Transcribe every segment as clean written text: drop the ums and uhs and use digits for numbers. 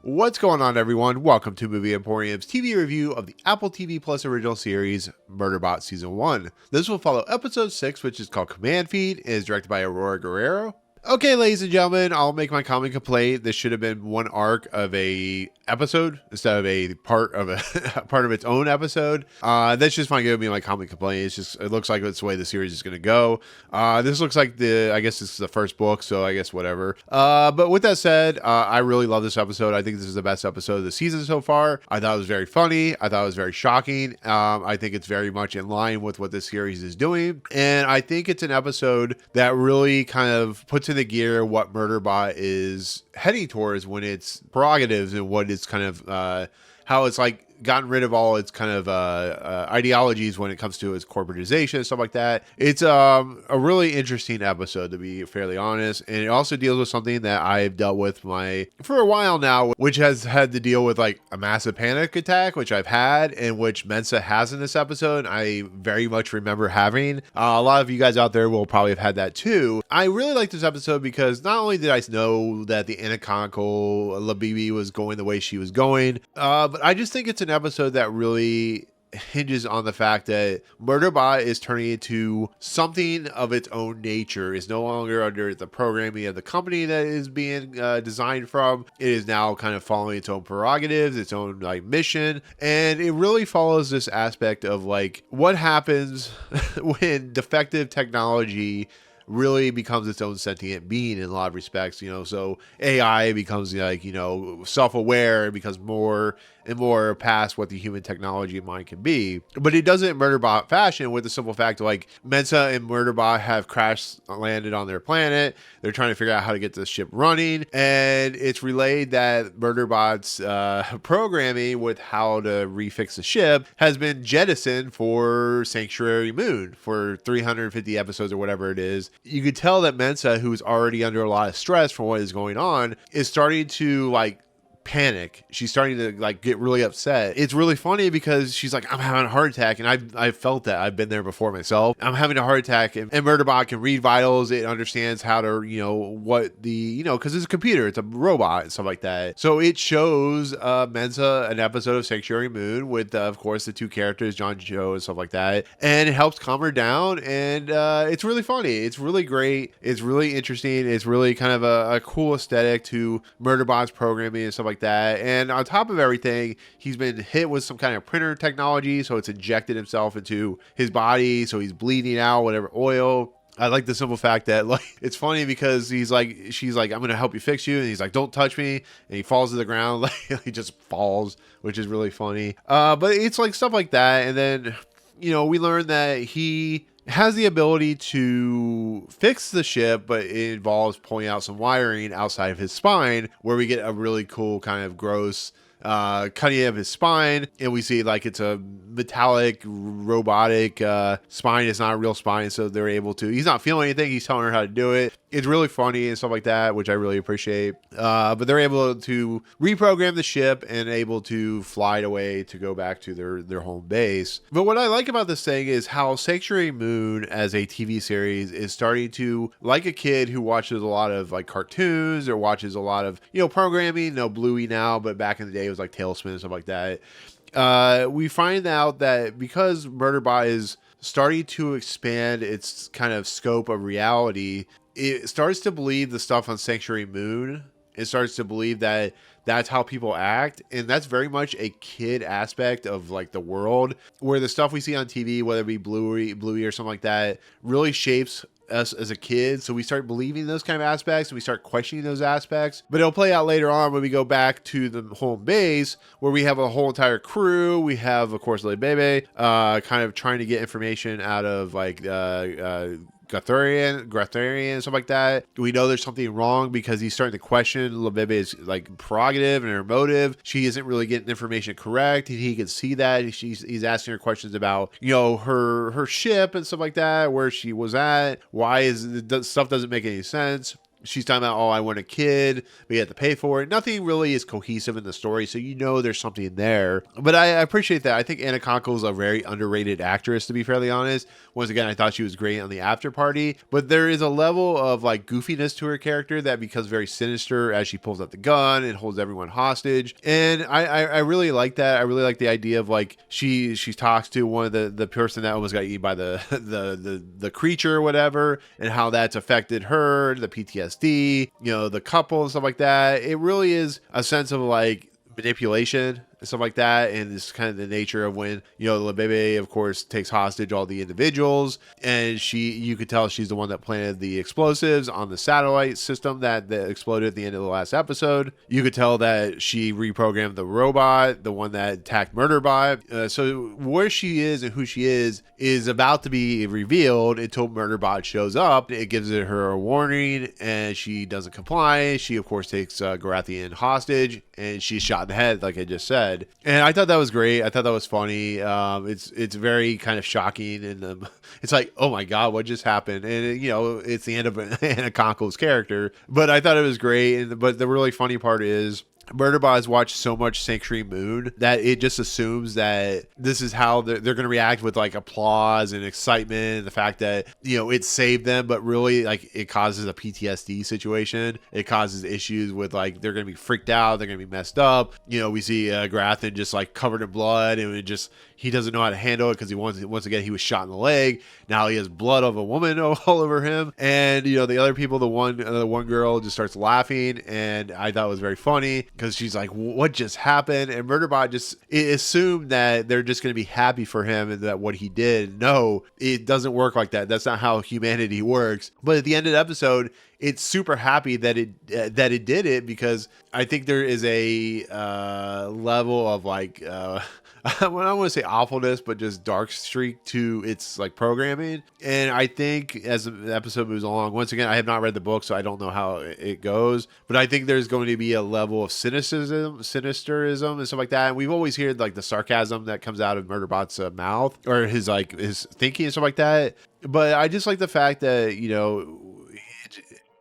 What's going on, everyone? Welcome to Movie Emporium's TV review of the Apple TV Plus original series, Murderbot Season 1. This will follow Episode 6, which is called Command Feed, and is directed by Aurora Guerrero. Okay, ladies and gentlemen, I'll make my common complaint. This should have been one arc of a episode instead of a part of its own episode. That's just fine. Gonna be my common complaint. It looks like it's the way the series is gonna go. This looks like I guess this is the first book, so I guess whatever. But with that said, I really love this episode. I think this is the best episode of the season so far. I thought it was very funny. I thought it was very shocking. I think it's very much in line with what this series is doing, and I think it's an episode that really kind of puts into gear what Murderbot is heading towards when its prerogatives and what it's kind of how it's like gotten rid of all its kind of ideologies when it comes to its corporatization and stuff like that. It's a really interesting episode, to be fairly honest, and it also deals with something that I've dealt with for a while now, which has had to deal with like a massive panic attack, which I've had, and which Mensah has in this episode. I very much remember having. A lot of you guys out there will probably have had that too. I really like this episode because not only did I know that the anatomical Labibi was going the way she was going, but I just think it's an episode that really hinges on the fact that Murderbot is turning into something of its own nature. It's no longer under the programming of the company that is being designed from. It is now kind of following its own prerogatives, its own like mission, and it really follows this aspect of like what happens when defective technology really becomes its own sentient being in a lot of respects, so AI becomes like, self-aware, becomes more and more past what the human technology mind can be. But it does it in Murderbot fashion with the simple fact of like Mensah and Murderbot have landed on their planet. They're trying to figure out how to get the ship running, and it's relayed that Murderbot's programming with how to refix the ship has been jettisoned for Sanctuary Moon for 350 episodes or whatever it is. You could tell that Mensah, who's already under a lot of stress from what is going on, is starting to like panic. She's starting to like get really upset. It's really funny because she's like, I'm having a heart attack, and I've felt that. I've been there before myself. I'm having a heart attack, and Murderbot can read vitals. It understands how to, what the, because it's a computer, it's a robot and stuff like that. So it shows Mensah an episode of Sanctuary Moon with, of course, the two characters, John and Joe and stuff like that, and it helps calm her down, and it's really funny. It's really great. It's really interesting. It's really kind of a cool aesthetic to Murderbot's programming and stuff like that. And on top of everything, he's been hit with some kind of printer technology, so it's injected himself into his body, so he's bleeding out whatever oil. I like the simple fact that like it's funny because she's like, I'm gonna help you fix you, and he's like, don't touch me, and he falls to the ground, like he just falls, which is really funny. But it's like stuff like that, and then we learn that he has the ability to fix the ship, but it involves pulling out some wiring outside of his spine, where we get a really cool kind of gross cutting of his spine, and we see like it's a metallic robotic spine. It's not a real spine, so they're able to, he's not feeling anything, he's telling her how to do it. It's really funny and stuff like that, which I really appreciate. But they're able to reprogram the ship and able to fly it away to go back to their home base. But what I like about this thing is how Sanctuary Moon as a TV series is starting to, like a kid who watches a lot of like cartoons or watches a lot of, programming, Bluey now, but back in the day it was like Tailspin and stuff like that. We find out that because Murderbot is starting to expand its kind of scope of reality, it starts to believe the stuff on Sanctuary Moon. It starts to believe that that's how people act, and that's very much a kid aspect of like the world, where the stuff we see on TV, whether it be Bluey or something like that, really shapes us as a kid. So we start believing those kind of aspects, and we start questioning those aspects. But it'll play out later on when we go back to the home base, where we have a whole entire crew. We have, of course, Le Bebe kind of trying to get information out of like Guerrero and stuff like that. We know there's something wrong because he's starting to question Labebe's like prerogative and her motive. She isn't really getting information correct. He can see that. He's asking her questions about her ship and stuff like that, where she was at, why stuff doesn't make any sense. she's talking about, oh, I want a kid, but you have to pay for it. Nothing really is cohesive in the story, so you know there's something there. But I appreciate that. I think Anna Konkle is a very underrated actress, to be fairly honest. Once again, I thought she was great on the After Party, but there is a level of like goofiness to her character that becomes very sinister as she pulls out the gun and holds everyone hostage. And I really like that. I really like the idea of like she talks to one of the person that almost got eaten by the creature or whatever, and how that's affected her, the PTSD, you know, the couple and stuff like that. It really is a sense of like manipulation and stuff like that, and it's kind of the nature of when, you know, Lebebe of course takes hostage all the individuals, and you could tell she's the one that planted the explosives on the satellite system that exploded at the end of the last episode. You could tell that she reprogrammed the robot, the one that attacked Murderbot. So where she is and who she is about to be revealed until Murderbot shows up. It gives her a warning, and she doesn't comply. She of course takes Garathian hostage, and she's shot in the head, like I just said. And I thought that was great. I thought that was funny. It's very kind of shocking, and it's like, oh my god, what just happened? And you know, it's the end of Anna Konkle's character, but I thought it was great. But the really funny part is, Murderbot has watched so much Sanctuary Moon that it just assumes that this is how they're going to react, with like applause and excitement, and the fact that, you know, it saved them, but really like it causes a PTSD situation. It causes issues with like, they're going to be freaked out, they're going to be messed up. You know, we see Garathian just like covered in blood, and he doesn't know how to handle it because once again he was shot in the leg. Now he has blood of a woman all over him, and you know, the other people, the one girl just starts laughing, and I thought it was very funny because she's like, what just happened? And Murderbot just assumed that they're just going to be happy for him and that what he did. No, it doesn't work like that. That's not how humanity works. But at the end of the episode, it's super happy that it did it, because I think there is a level of like I don't want to say awfulness, but just dark streak to its like programming. And I think as the episode moves along, once again, I have not read the book, so I don't know how it goes, but I think there's going to be a level of sinisterism and stuff like that. And we've always heard like the sarcasm that comes out of Murderbot's mouth, or his thinking and stuff like that. But I just like the fact that, you know,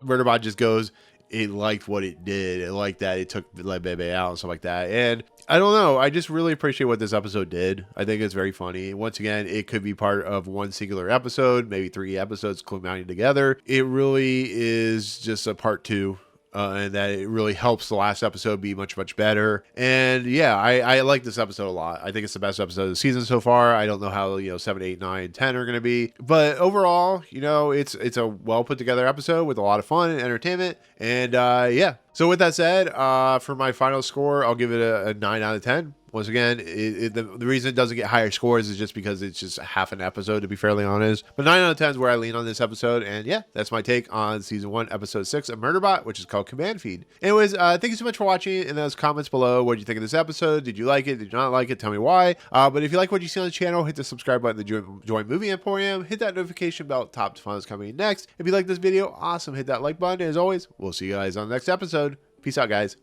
Murderbot just goes, it liked what it did. It liked that it took Lebebe out and stuff like that. And I don't know, I just really appreciate what this episode did. I think it's very funny. Once again, it could be part of one singular episode, maybe 3 episodes combining together. It really is just a part 2. And that it really helps the last episode be much, much better. And yeah, I like this episode a lot. I think it's the best episode of the season so far. I don't know how, you know, 7, 8, 9, 10 are going to be, but overall, you know, it's a well put together episode with a lot of fun and entertainment. And yeah. So with that said, for my final score, I'll give it a 9 out of 10. Once again, the reason it doesn't get higher scores is just because it's just half an episode, to be fairly honest. But 9 out of 10 is where I lean on this episode. And yeah, that's my take on season 1, episode 6 of Murderbot, which is called Command Feed. Anyways, thank you so much for watching. In those comments below, what did you think of this episode? Did you like it? Did you not like it? Tell me why. But if you like what you see on the channel, hit the subscribe button to join Movie Emporium. Hit that notification bell top to find what's coming next. If you like this video, awesome. Hit that like button. As always, we'll see you guys on the next episode. Peace out, guys.